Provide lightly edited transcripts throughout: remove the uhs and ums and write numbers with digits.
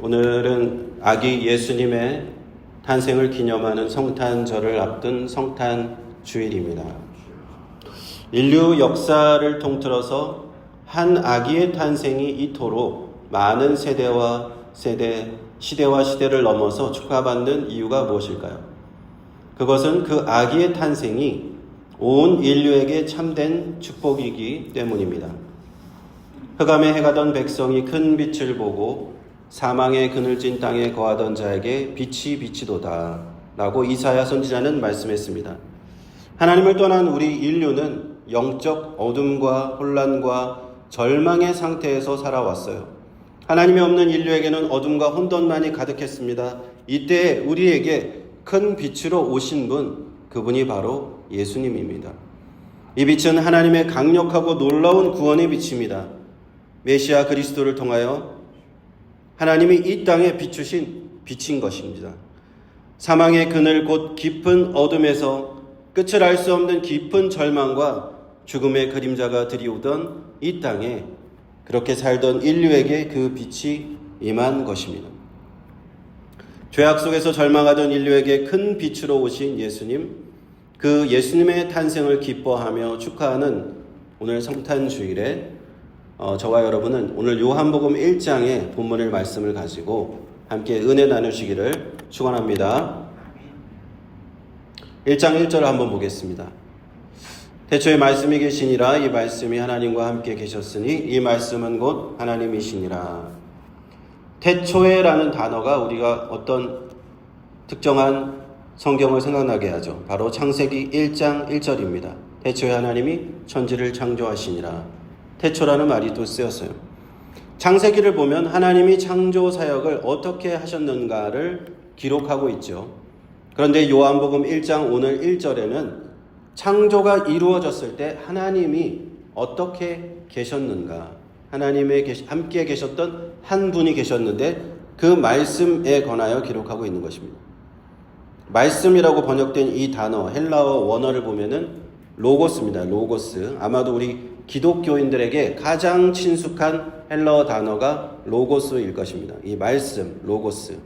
오늘은 아기 예수님의 탄생을 기념하는 성탄절을 앞둔 성탄주일입니다. 인류 역사를 통틀어서 한 아기의 탄생이 이토록 많은 시대와 시대를 넘어서 축하받는 이유가 무엇일까요? 그것은 그 아기의 탄생이 온 인류에게 참된 축복이기 때문입니다. 흑암에 해가던 백성이 큰 빛을 보고 사망의 그늘진 땅에 거하던 자에게 빛이 비치도다 라고 이사야 선지자는 말씀했습니다. 하나님을 떠난 우리 인류는 영적 어둠과 혼란과 절망의 상태에서 살아왔어요. 하나님이 없는 인류에게는 어둠과 혼돈만이 가득했습니다. 이때 우리에게 큰 빛으로 오신 분, 그분이 바로 예수님입니다. 이 빛은 하나님의 강력하고 놀라운 구원의 빛입니다. 메시아 그리스도를 통하여 하나님이 이 땅에 비추신 빛인 것입니다. 사망의 그늘 곧 깊은 어둠에서 끝을 알 수 없는 깊은 절망과 죽음의 그림자가 드리우던 이 땅에 그렇게 살던 인류에게 그 빛이 임한 것입니다. 죄악 속에서 절망하던 인류에게 큰 빛으로 오신 예수님, 그 예수님의 탄생을 기뻐하며 축하하는 오늘 성탄주일에 저와 여러분은 오늘 요한복음 1장의 본문의 말씀을 가지고 함께 은혜 나누시기를 축원합니다. 1장 1절을 한번 보겠습니다. 태초에 말씀이 계시니라. 이 말씀이 하나님과 함께 계셨으니 이 말씀은 곧 하나님이시니라. 태초에라는 단어가 우리가 어떤 특정한 성경을 생각나게 하죠. 바로 창세기 1장 1절입니다. 태초에 하나님이 천지를 창조하시니라. 태초라는 말이 또 쓰였어요. 창세기를 보면 하나님이 창조 사역을 어떻게 하셨는가를 기록하고 있죠. 그런데 요한복음 1장 오늘 1절에는 창조가 이루어졌을 때 하나님이 어떻게 계셨는가, 하나님의 함께 계셨던 한 분이 계셨는데 그 말씀에 관하여 기록하고 있는 것입니다. 말씀이라고 번역된 이 단어, 헬라어 원어를 보면은 로고스입니다. 로고스. 아마도 우리 기독교인들에게 가장 친숙한 헬라어 단어가 로고스일 것입니다. 이 말씀, 로고스.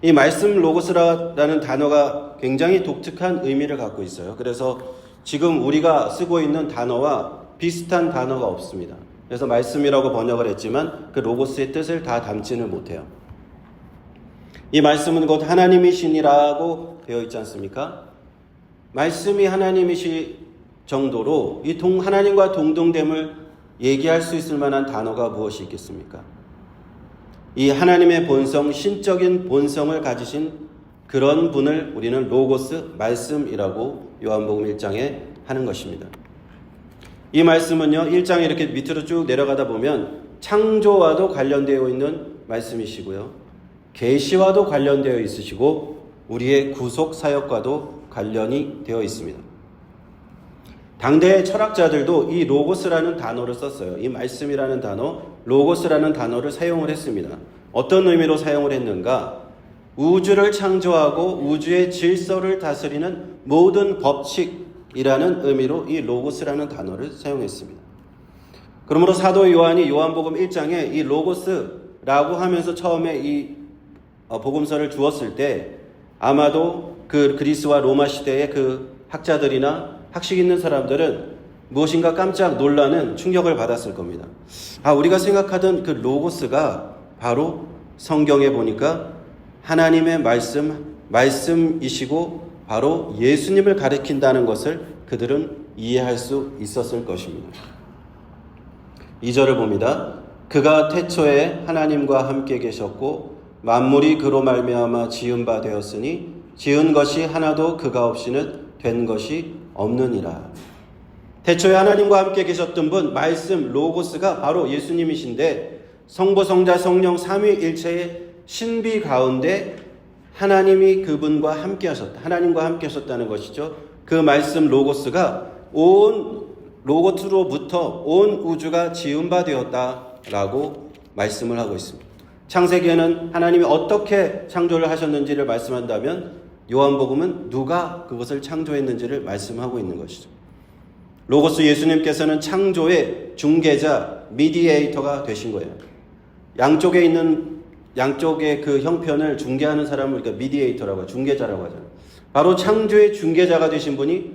이 말씀 로고스라는 단어가 굉장히 독특한 의미를 갖고 있어요. 그래서 지금 우리가 쓰고 있는 단어와 비슷한 단어가 없습니다. 그래서 말씀이라고 번역을 했지만 그 로고스의 뜻을 다 담지는 못해요. 이 말씀은 곧 하나님이시니라고 되어 있지 않습니까? 말씀이 하나님이시 정도로 이 하나님과 동등됨을 얘기할 수 있을 만한 단어가 무엇이 있겠습니까? 이 하나님의 본성, 신적인 본성을 가지신 그런 분을 우리는 로고스, 말씀이라고 요한복음 1장에 하는 것입니다. 이 말씀은요, 1장에 이렇게 밑으로 쭉 내려가다 보면 창조와도 관련되어 있는 말씀이시고요, 계시와도 관련되어 있으시고 우리의 구속 사역과도 관련이 되어 있습니다. 당대의 철학자들도 이 로고스라는 단어를 썼어요. 이 말씀이라는 단어, 로고스라는 단어를 사용을 했습니다. 어떤 의미로 사용을 했는가? 우주를 창조하고 우주의 질서를 다스리는 모든 법칙이라는 의미로 이 로고스라는 단어를 사용했습니다. 그러므로 사도 요한이 요한복음 1장에 이 로고스라고 하면서 처음에 이 복음서를 주었을 때 아마도 그 그리스와 로마 시대의 그 학자들이나 학식 있는 사람들은 무엇인가 깜짝 놀라는 충격을 받았을 겁니다. 우리가 생각하던 그 로고스가 바로 성경에 보니까 하나님의 말씀이시고 바로 예수님을 가리킨다는 것을 그들은 이해할 수 있었을 것입니다. 2절을 봅니다. 그가 태초에 하나님과 함께 계셨고 만물이 그로 말미암아 지은 바 되었으니 지은 것이 하나도 그가 없이는 된 것이 없느니라. 태초에 하나님과 함께 계셨던 분, 말씀, 로고스가 바로 예수님이신데 성부, 성자, 성령 삼위일체의 신비 가운데 하나님이 그분과 함께 하셨다. 하나님과 함께 하셨다는 것이죠. 그 말씀 로고스가 온 로고스로부터 온 우주가 지은 바 되었다라고 말씀을 하고 있습니다. 창세기에는 하나님이 어떻게 창조를 하셨는지를 말씀한다면 요한복음은 누가 그것을 창조했는지를 말씀하고 있는 것이죠. 로고스 예수님께서는 창조의 중개자, 미디에이터가 되신 거예요. 양쪽에 있는 양쪽의 그 형편을 중개하는 사람을 우리가 미디에이터라고 하죠. 중개자라고 하잖아요. 바로 창조의 중개자가 되신 분이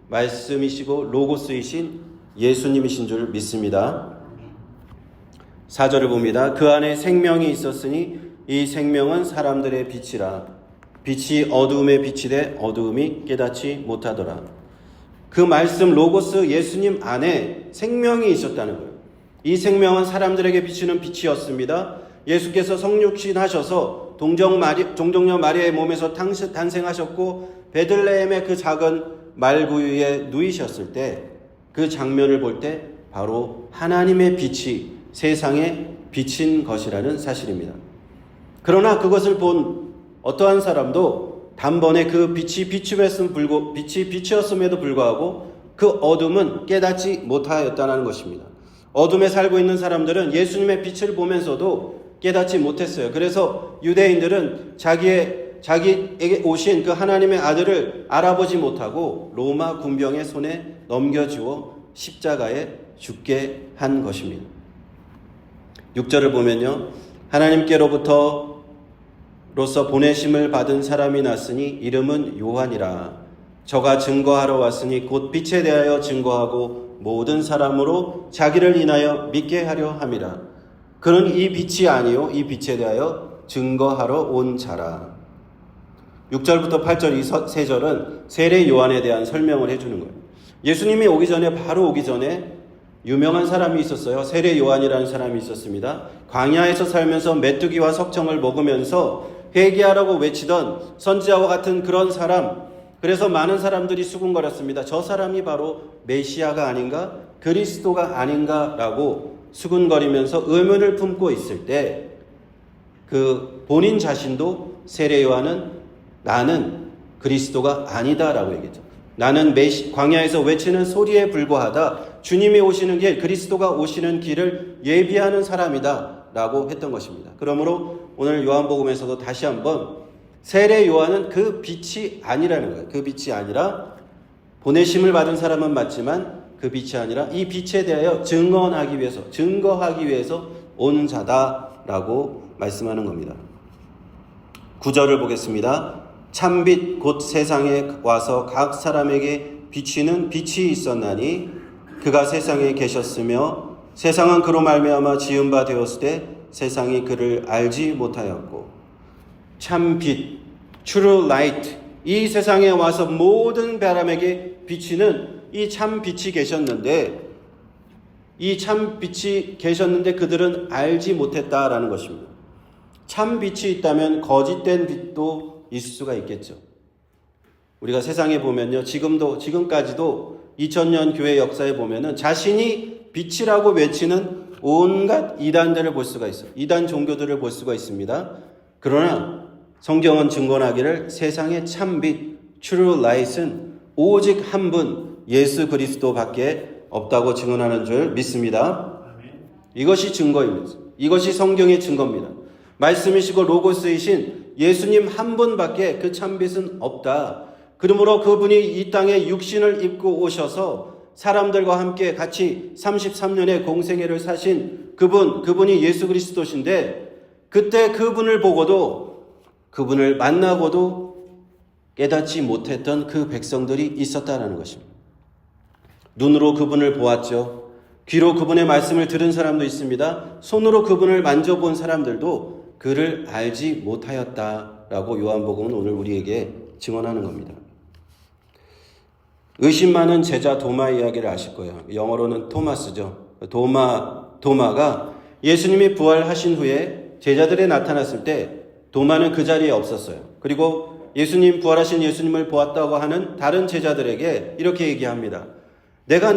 말씀이시고 로고스이신 예수님이신 줄 믿습니다. 4절을 봅니다. 그 안에 생명이 있었으니 이 생명은 사람들의 빛이라. 빛이 어두움에 비치되 어두움이 깨닫지 못하더라. 그 말씀 로고스 예수님 안에 생명이 있었다는 거예요. 이 생명은 사람들에게 비치는 빛이었습니다. 예수께서 성육신 하셔서 동정녀 마리아의 몸에서 탄생하셨고 베들레헴의 그 작은 말구유에 누이셨을 때 그 장면을 볼 때 바로 하나님의 빛이 세상에 비친 것이라는 사실입니다. 그러나 그것을 본 어떠한 사람도 단번에 그 빛이 비치었음에도 불구하고 그 어둠은 깨닫지 못하였다는 것입니다. 어둠에 살고 있는 사람들은 예수님의 빛을 보면서도 깨닫지 못했어요. 그래서 유대인들은 자기에게 오신 그 하나님의 아들을 알아보지 못하고 로마 군병의 손에 넘겨주어 십자가에 죽게 한 것입니다. 6절을 보면요. 하나님께로부터로서 보내심을 받은 사람이 났으니 이름은 요한이라. 저가 증거하러 왔으니 곧 빛에 대하여 증거하고 모든 사람으로 자기를 인하여 믿게 하려 함이라. 그는 이 빛이 아니요 이 빛에 대하여 증거하러 온 자라. 6절부터 8절 이 세 절은 세례 요한에 대한 설명을 해주는 거예요. 예수님이 바로 오기 전에 유명한 사람이 있었어요. 세례 요한이라는 사람이 있었습니다. 광야에서 살면서 메뚜기와 석청을 먹으면서 회개하라고 외치던 선지자와 같은 그런 사람. 그래서 많은 사람들이 수군거렸습니다. 저 사람이 바로 메시아가 아닌가? 그리스도가 아닌가라고 수군거리면서 의문을 품고 있을 때 그 본인 자신도 세례 요한은 나는 그리스도가 아니다라고 얘기했죠. 나는 광야에서 외치는 소리에 불과하다. 주님이 오시는 길, 그리스도가 오시는 길을 예비하는 사람이다 라고 했던 것입니다. 그러므로 오늘 요한복음에서도 다시 한번 세례 요한은 그 빛이 아니라는 거예요. 그 빛이 아니라 보내심을 받은 사람은 맞지만 그 빛이 아니라 이 빛에 대하여 증거하기 위해서 온 자다라고 말씀하는 겁니다. 9절을 보겠습니다. 참빛 곧 세상에 와서 각 사람에게 비치는 빛이 있었나니 그가 세상에 계셨으며 세상은 그로 말미암아 지은 바 되었으되 세상이 그를 알지 못하였고. 참빛, true light, 이 세상에 와서 모든 사람에게 비치는 이 참빛이 계셨는데 그들은 알지 못했다라는 것입니다. 참빛이 있다면 거짓된 빛도 있을 수가 있겠죠. 우리가 세상에 보면요, 지금까지도 2000년 교회 역사에 보면은 자신이 빛이라고 외치는 온갖 이단들을 볼 수가 있어요. 이단 종교들을 볼 수가 있습니다. 그러나 성경은 증언하기를 세상의 참빛, true light은 오직 한 분, 예수 그리스도밖에 없다고 증언하는 줄 믿습니다. 이것이 증거입니다. 이것이 성경의 증거입니다. 말씀이시고 로고스이신 예수님 한 분밖에 그 참빛은 없다. 그러므로 그분이 이 땅에 육신을 입고 오셔서 사람들과 함께 같이 33년의 공생애를 사신 그분이 예수 그리스도신데 그때 그분을 만나고도 깨닫지 못했던 그 백성들이 있었다라는 것입니다. 눈으로 그분을 보았죠. 귀로 그분의 말씀을 들은 사람도 있습니다. 손으로 그분을 만져본 사람들도 그를 알지 못하였다라고 요한복음은 오늘 우리에게 증언하는 겁니다. 의심 많은 제자 도마 이야기를 아실 거예요. 영어로는 토마스죠. 도마가 예수님이 부활하신 후에 제자들에 나타났을 때 도마는 그 자리에 없었어요. 그리고 부활하신 예수님을 보았다고 하는 다른 제자들에게 이렇게 얘기합니다. 내가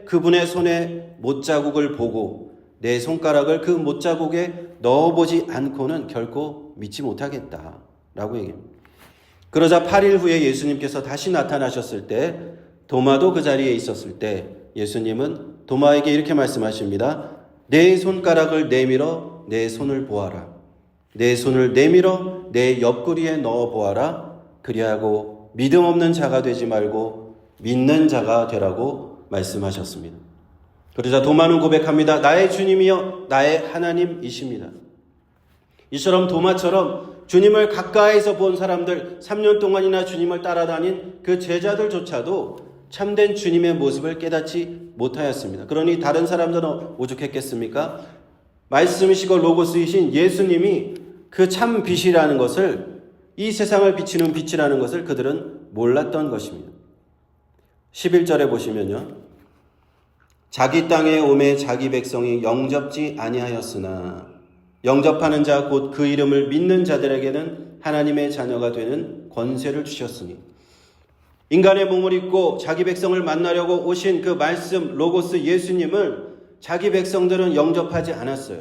그분의 손에 못자국을 보고 내 손가락을 그 못자국에 넣어보지 않고는 결코 믿지 못하겠다 라고 얘기합니다. 그러자 8일 후에 예수님께서 다시 나타나셨을 때 도마도 그 자리에 있었을 때 예수님은 도마에게 이렇게 말씀하십니다. 내 손가락을 내밀어 내 손을 보아라. 내 손을 내밀어 내 옆구리에 넣어 보아라. 그리하고 믿음 없는 자가 되지 말고 믿는 자가 되라고 말씀하셨습니다. 그러자 도마는 고백합니다. 나의 주님이여 나의 하나님이십니다. 이처럼 도마처럼 주님을 가까이서 본 사람들, 3년 동안이나 주님을 따라다닌 그 제자들조차도 참된 주님의 모습을 깨닫지 못하였습니다. 그러니 다른 사람들은 오죽했겠습니까? 말씀이시고 로고스이신 예수님이 그 참 빛이라는 것을, 이 세상을 비치는 빛이라는 것을 그들은 몰랐던 것입니다. 11절에 보시면요. 자기 땅에 오매 자기 백성이 영접지 아니하였으나 영접하는 자 곧 그 이름을 믿는 자들에게는 하나님의 자녀가 되는 권세를 주셨으니, 인간의 몸을 입고 자기 백성을 만나려고 오신 그 말씀 로고스 예수님을 자기 백성들은 영접하지 않았어요.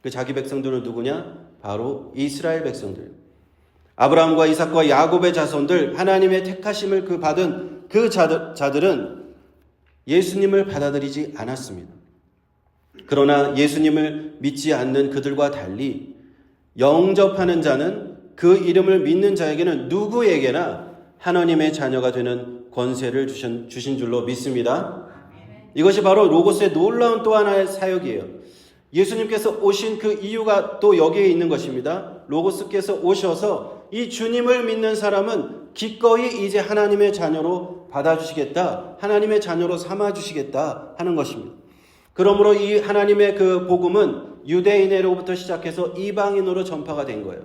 그 자기 백성들은 누구냐? 바로 이스라엘 백성들. 아브라함과 이삭과 야곱의 자손들, 하나님의 택하심을 받은 그 자들은 예수님을 받아들이지 않았습니다. 그러나 예수님을 믿지 않는 그들과 달리 영접하는 자는, 그 이름을 믿는 자에게는 누구에게나 하나님의 자녀가 되는 권세를 주신 줄로 믿습니다. 이것이 바로 로고스의 놀라운 또 하나의 사역이에요. 예수님께서 오신 그 이유가 또 여기에 있는 것입니다. 로고스께서 오셔서 이 주님을 믿는 사람은 기꺼이 이제 하나님의 자녀로 받아주시겠다, 하나님의 자녀로 삼아주시겠다 하는 것입니다. 그러므로 이 하나님의 그 복음은 유대인으로부터 시작해서 이방인으로 전파가 된 거예요.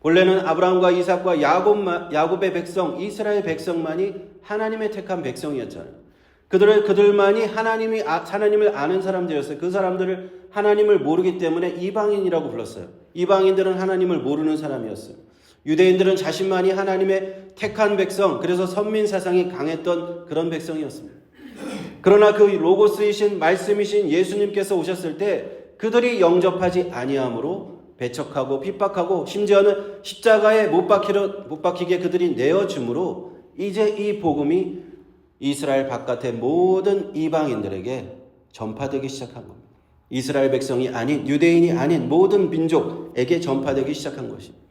본래는 아브라함과 이삭과 야곱의 백성, 이스라엘 백성만이 하나님의 택한 백성이었잖아요. 그들만이 하나님을 아는 사람들이었어요. 그 사람들을 하나님을 모르기 때문에 이방인이라고 불렀어요. 이방인들은 하나님을 모르는 사람이었어요. 유대인들은 자신만이 하나님의 택한 백성, 그래서 선민 사상이 강했던 그런 백성이었습니다. 그러나 그 로고스이신 말씀이신 예수님께서 오셨을 때 그들이 영접하지 아니함으로 배척하고 핍박하고 심지어는 십자가에 못 박히게 그들이 내어줌으로 이제 이 복음이 이스라엘 바깥의 모든 이방인들에게 전파되기 시작한 겁니다. 이스라엘 백성이 아닌, 유대인이 아닌 모든 민족에게 전파되기 시작한 것입니다.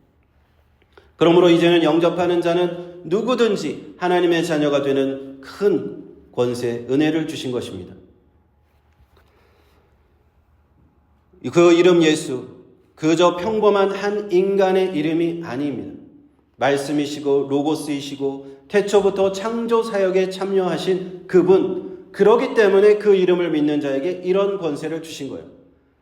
그러므로 이제는 영접하는 자는 누구든지 하나님의 자녀가 되는 큰 권세, 은혜를 주신 것입니다. 그 이름 예수, 그저 평범한 한 인간의 이름이 아닙니다. 말씀이시고 로고스이시고 태초부터 창조 사역에 참여하신 그분, 그러기 때문에 그 이름을 믿는 자에게 이런 권세를 주신 거예요.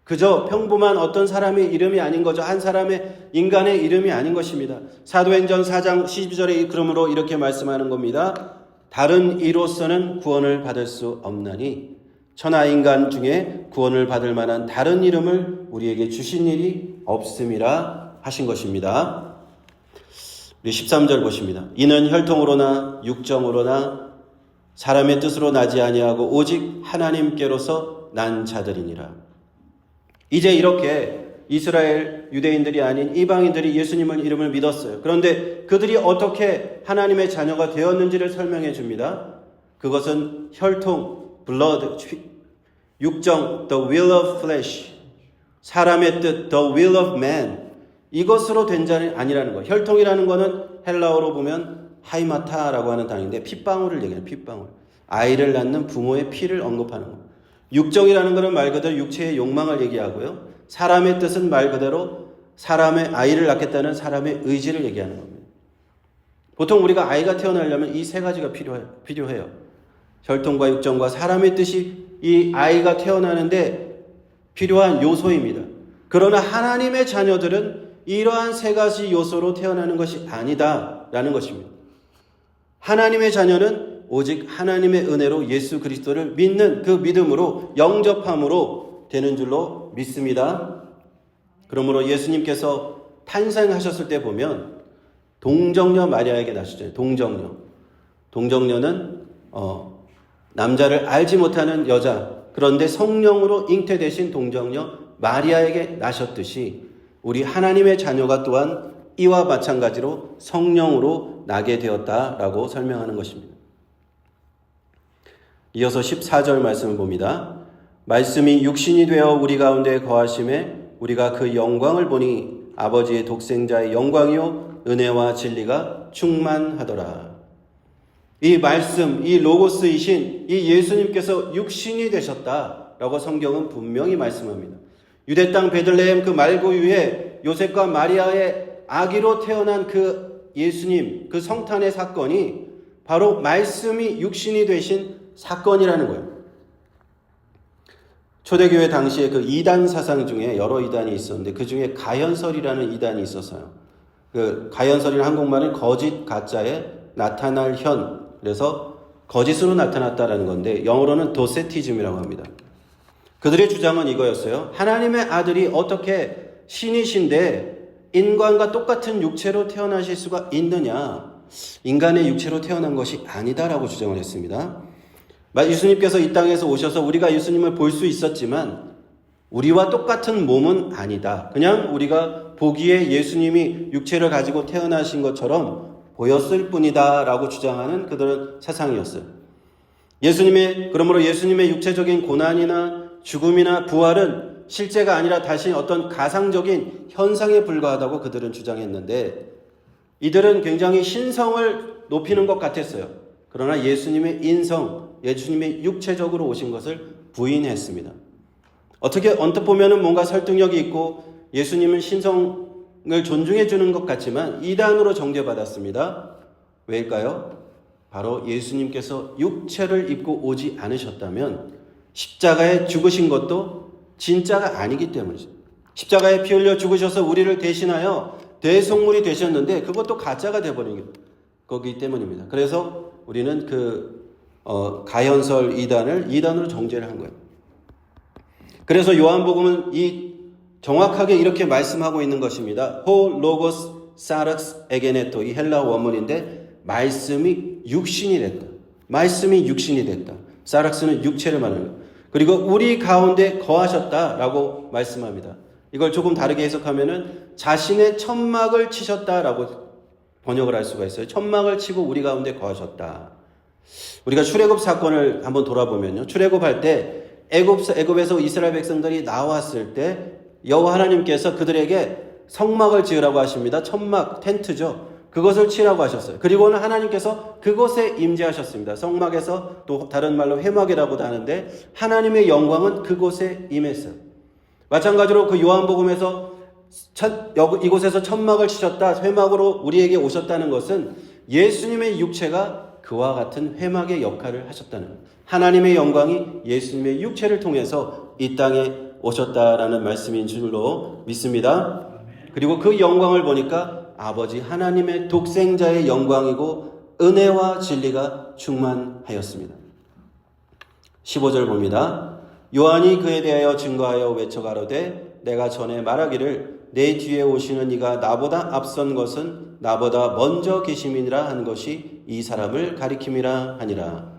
그저 평범한 어떤 사람의 이름이 아닌 거죠. 한 사람의 인간의 이름이 아닌 것입니다. 사도행전 4장 12절에 그러므로 이렇게 말씀하는 겁니다. 다른 이로서는 구원을 받을 수 없나니 천하 인간 중에 구원을 받을 만한 다른 이름을 우리에게 주신 일이 없음이라 하신 것입니다. 우리 13절 보십니다. 이는 혈통으로나 육정으로나 사람의 뜻으로 나지 아니하고 오직 하나님께로서 난 자들이니라. 이제 이렇게 이스라엘 유대인들이 아닌 이방인들이 예수님을 이름을 믿었어요. 그런데 그들이 어떻게 하나님의 자녀가 되었는지를 설명해 줍니다. 그것은 혈통, blood, 육정, the will of flesh, 사람의 뜻, the will of man, 이것으로 된 자는 아니라는 거예요. 혈통이라는 거는 헬라어로 보면 하이마타라고 하는 단어인데 핏방울을 얘기해요. 핏방울. 아이를 낳는 부모의 피를 언급하는 거예요. 육정이라는 것은 말 그대로 육체의 욕망을 얘기하고요. 사람의 뜻은 말 그대로 사람의 아이를 낳겠다는 사람의 의지를 얘기하는 겁니다. 보통 우리가 아이가 태어나려면 이 세 가지가 필요해요. 혈통과 육정과 사람의 뜻이 이 아이가 태어나는데 필요한 요소입니다. 그러나 하나님의 자녀들은 이러한 세 가지 요소로 태어나는 것이 아니다라는 것입니다. 하나님의 자녀는 오직 하나님의 은혜로 예수 그리스도를 믿는 그 믿음으로 영접함으로 되는 줄로 믿습니다. 그러므로 예수님께서 탄생하셨을 때 보면 동정녀 마리아에게 나셨잖아요. 동정녀는 남자를 알지 못하는 여자, 그런데 성령으로 잉태되신 동정녀 마리아에게 나셨듯이 우리 하나님의 자녀가 또한 이와 마찬가지로 성령으로 나게 되었다라고 설명하는 것입니다. 이어서 14절 말씀을 봅니다. 말씀이 육신이 되어 우리 가운데 거하심에 우리가 그 영광을 보니 아버지의 독생자의 영광이요 은혜와 진리가 충만하더라. 이 말씀, 이 로고스이신 이 예수님께서 육신이 되셨다라고 성경은 분명히 말씀합니다. 유대 땅 베들레헴 그 말구유에 요셉과 마리아의 아기로 태어난 그 예수님, 그 성탄의 사건이 바로 말씀이 육신이 되신 사건이라는 거예요. 초대교회 당시에 그 이단 사상 중에 여러 이단이 있었는데 그 중에 가현설이라는 이단이 있었어요. 그 가현설이라는 한국말은 거짓, 가짜에 나타날 현, 그래서 거짓으로 나타났다라는 건데 영어로는 도세티즘이라고 합니다. 그들의 주장은 이거였어요. 하나님의 아들이 어떻게 신이신데 인간과 똑같은 육체로 태어나실 수가 있느냐? 인간의 육체로 태어난 것이 아니다라고 주장을 했습니다. 예수님께서 이 땅에서 오셔서 우리가 예수님을 볼 수 있었지만 우리와 똑같은 몸은 아니다. 그냥 우리가 보기에 예수님이 육체를 가지고 태어나신 것처럼 보였을 뿐이다 라고 주장하는 그들은 사상이었어요. 그러므로 예수님의 육체적인 고난이나 죽음이나 부활은 실제가 아니라 다시 어떤 가상적인 현상에 불과하다고 그들은 주장했는데 이들은 굉장히 신성을 높이는 것 같았어요. 그러나 예수님의 인성, 예수님의 육체적으로 오신 것을 부인했습니다. 언뜻 보면은 뭔가 설득력이 있고 예수님은 신성을 존중해 주는 것 같지만 이단으로 정죄받았습니다. 왜일까요? 바로 예수님께서 육체를 입고 오지 않으셨다면 십자가에 죽으신 것도 진짜가 아니기 때문이죠. 십자가에 피 흘려 죽으셔서 우리를 대신하여 대속물이 되셨는데 그것도 가짜가 되어버린 거기 때문입니다. 그래서 우리는 가현설 이단으로 정죄를 한 거예요. 그래서 요한복음은 정확하게 이렇게 말씀하고 있는 것입니다. 호 로고스 사락스 에게네토, 이 헬라 원문인데 말씀이 육신이 됐다. 말씀이 육신이 됐다. 사락스는 육체를 말하는 거예요. 그리고 우리 가운데 거하셨다라고 말씀합니다. 이걸 조금 다르게 해석하면은 자신의 천막을 치셨다라고 번역을 할 수가 있어요. 천막을 치고 우리 가운데 거하셨다. 우리가 출애굽 사건을 한번 돌아보면요. 출애굽할 때 애굽에서 이스라엘 백성들이 나왔을 때 여호와 하나님께서 그들에게 성막을 지으라고 하십니다. 천막, 텐트죠. 그것을 치라고 하셨어요. 그리고는 하나님께서 그곳에 임재하셨습니다. 성막에서 또 다른 말로 회막이라고도 하는데 하나님의 영광은 그곳에 임했어요. 마찬가지로 그 요한복음에서 이곳에서 천막을 치셨다, 회막으로 우리에게 오셨다는 것은 예수님의 육체가 그와 같은 회막의 역할을 하셨다는 거예요. 하나님의 영광이 예수님의 육체를 통해서 이 땅에 오셨다라는 말씀인 줄로 믿습니다. 그리고 그 영광을 보니까 아버지 하나님의 독생자의 영광이고 은혜와 진리가 충만하였습니다. 15절 봅니다. 요한이 그에 대하여 증거하여 외쳐 가로되 내가 전에 말하기를 내 뒤에 오시는 이가 나보다 앞선 것은 나보다 먼저 계심이니라 한 것이 이 사람을 가리킴이라 하니라.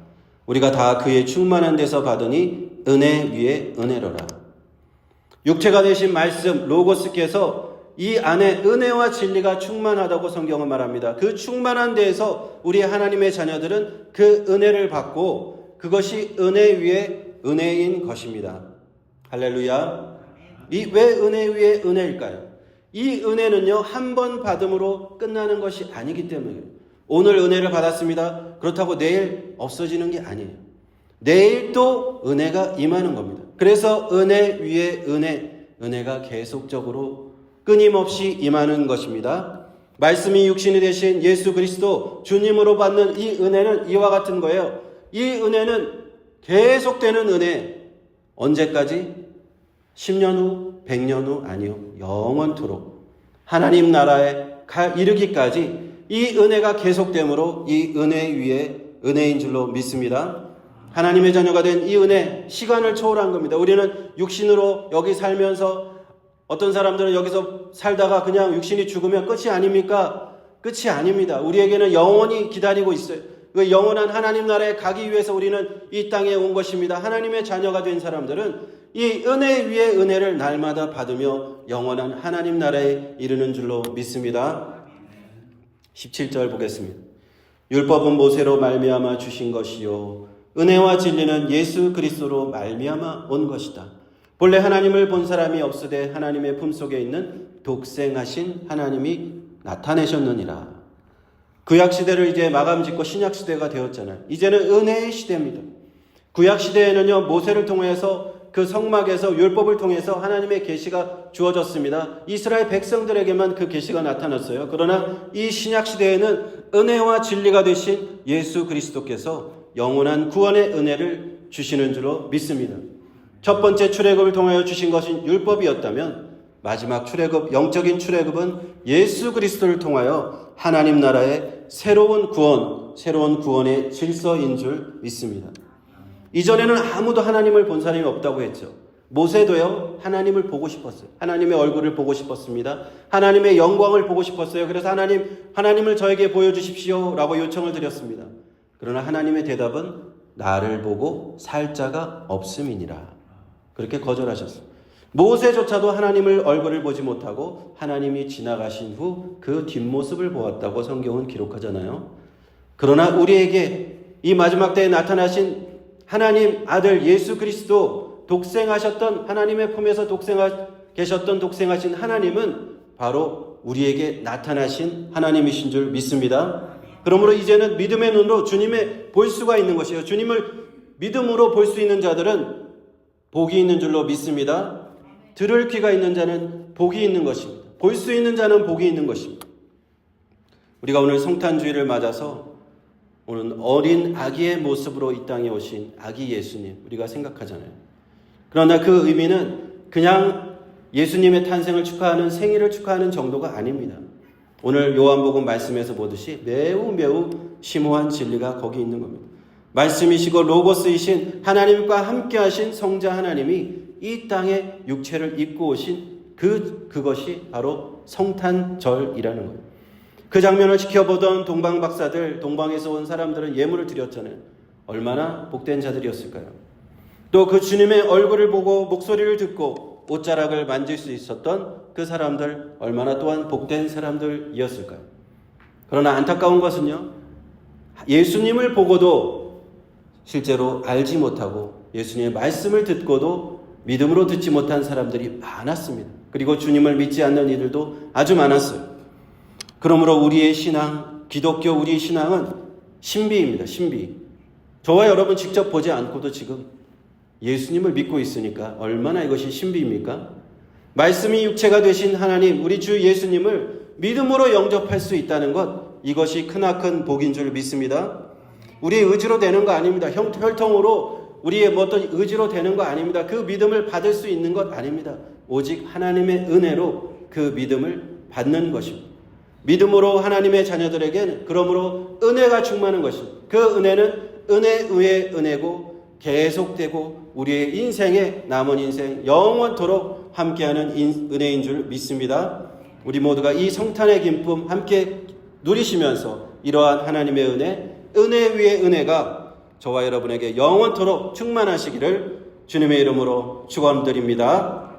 우리가 다 그의 충만한 데서 받으니 은혜 위에 은혜로라. 육체가 되신 말씀 로고스께서 이 안에 은혜와 진리가 충만하다고 성경은 말합니다. 그 충만한 데에서 우리 하나님의 자녀들은 그 은혜를 받고 그것이 은혜 위에 은혜인 것입니다. 할렐루야. 왜 은혜 위에 은혜일까요? 이 은혜는요, 한 번 받음으로 끝나는 것이 아니기 때문이에요. 오늘 은혜를 받았습니다. 그렇다고 내일 없어지는 게 아니에요. 내일 또 은혜가 임하는 겁니다. 그래서 은혜 위에 은혜가 계속적으로 끊임없이 임하는 것입니다. 말씀이 육신이 되신 예수 그리스도 주님으로 받는 이 은혜는 이와 같은 거예요. 이 은혜는 계속되는 은혜. 언제까지? 10년 후, 100년 후, 아니요. 영원토록 하나님 나라에 이르기까지 이 은혜가 계속되므로 이 은혜 위에 은혜인 줄로 믿습니다. 하나님의 자녀가 된 이 은혜, 시간을 초월한 겁니다. 우리는 육신으로 여기 살면서 어떤 사람들은 여기서 살다가 그냥 육신이 죽으면 끝이 아닙니까? 끝이 아닙니다. 우리에게는 영원히 기다리고 있어요. 그 영원한 하나님 나라에 가기 위해서 우리는 이 땅에 온 것입니다. 하나님의 자녀가 된 사람들은 이 은혜 위에 은혜를 날마다 받으며 영원한 하나님 나라에 이르는 줄로 믿습니다. 17절 보겠습니다. 율법은 모세로 말미암아 주신 것이요 은혜와 진리는 예수 그리스도로 말미암아 온 것이다. 본래 하나님을 본 사람이 없으되 하나님의 품속에 있는 독생하신 하나님이 나타내셨느니라. 구약시대를 이제 마감짓고 신약시대가 되었잖아요. 이제는 은혜의 시대입니다. 구약시대에는요, 모세를 통해서 그 성막에서 율법을 통해서 하나님의 계시가 주어졌습니다. 이스라엘 백성들에게만 그 계시가 나타났어요. 그러나 이 신약 시대에는 은혜와 진리가 되신 예수 그리스도께서 영원한 구원의 은혜를 주시는 줄로 믿습니다. 첫 번째 출애굽을 통하여 주신 것은 율법이었다면 마지막 출애굽, 영적인 출애굽은 예수 그리스도를 통하여 하나님 나라의 새로운 구원의 질서인 줄 믿습니다. 이전에는 아무도 하나님을 본 사람이 없다고 했죠. 모세도요, 하나님을 보고 싶었어요. 하나님의 얼굴을 보고 싶었습니다. 하나님의 영광을 보고 싶었어요. 그래서 하나님을 저에게 보여주십시오 라고 요청을 드렸습니다. 그러나 하나님의 대답은 나를 보고 살 자가 없음이니라. 그렇게 거절하셨어요. 모세조차도 하나님을 얼굴을 보지 못하고 하나님이 지나가신 후 그 뒷모습을 보았다고 성경은 기록하잖아요. 그러나 우리에게 이 마지막 때에 나타나신 하나님 아들 예수 그리스도, 독생하셨던 하나님의 품에서 독생하신 하나님은 바로 우리에게 나타나신 하나님이신 줄 믿습니다. 그러므로 이제는 믿음의 눈으로 주님을 볼 수가 있는 것이에요. 주님을 믿음으로 볼 수 있는 자들은 복이 있는 줄로 믿습니다. 들을 귀가 있는 자는 복이 있는 것입니다. 볼 수 있는 자는 복이 있는 것입니다. 우리가 오늘 성탄주의를 맞아서 오늘 어린 아기의 모습으로 이 땅에 오신 아기 예수님 우리가 생각하잖아요. 그러나 그 의미는 그냥 예수님의 탄생을 축하하는 생일을 축하하는 정도가 아닙니다. 오늘 요한복음 말씀에서 보듯이 매우 심오한 진리가 거기 있는 겁니다. 말씀이시고 로고스이신 하나님과 함께 하신 성자 하나님이 이 땅에 육체를 입고 오신 그것이 바로 성탄절이라는 거예요. 그 장면을 지켜보던 동방 박사들, 동방에서 온 사람들은 예물을 드렸잖아요. 얼마나 복된 자들이었을까요? 또 그 주님의 얼굴을 보고 목소리를 듣고 옷자락을 만질 수 있었던 그 사람들 얼마나 또한 복된 사람들이었을까요? 그러나 안타까운 것은요, 예수님을 보고도 실제로 알지 못하고 예수님의 말씀을 듣고도 믿음으로 듣지 못한 사람들이 많았습니다. 그리고 주님을 믿지 않는 이들도 아주 많았어요. 그러므로 우리의 신앙, 기독교 우리의 신앙은 신비입니다. 신비. 저와 여러분 직접 보지 않고도 지금 예수님을 믿고 있으니까 얼마나 이것이 신비입니까? 말씀이 육체가 되신 하나님, 우리 주 예수님을 믿음으로 영접할 수 있다는 것, 이것이 크나큰 복인 줄 믿습니다. 우리의 의지로 되는 거 아닙니다. 혈통으로 우리의 어떤 의지로 되는 거 아닙니다. 그 믿음을 받을 수 있는 것 아닙니다. 오직 하나님의 은혜로 그 믿음을 받는 것입니다. 믿음으로 하나님의 자녀들에게는 그러므로 은혜가 충만한 것입니다. 그 은혜는 은혜 위에 은혜고 계속되고 우리의 인생에 남은 인생 영원토록 함께하는 은혜인 줄 믿습니다. 우리 모두가 이 성탄의 기쁨 함께 누리시면서 이러한 하나님의 은혜 위에 은혜가 저와 여러분에게 영원토록 충만하시기를 주님의 이름으로 축원드립니다.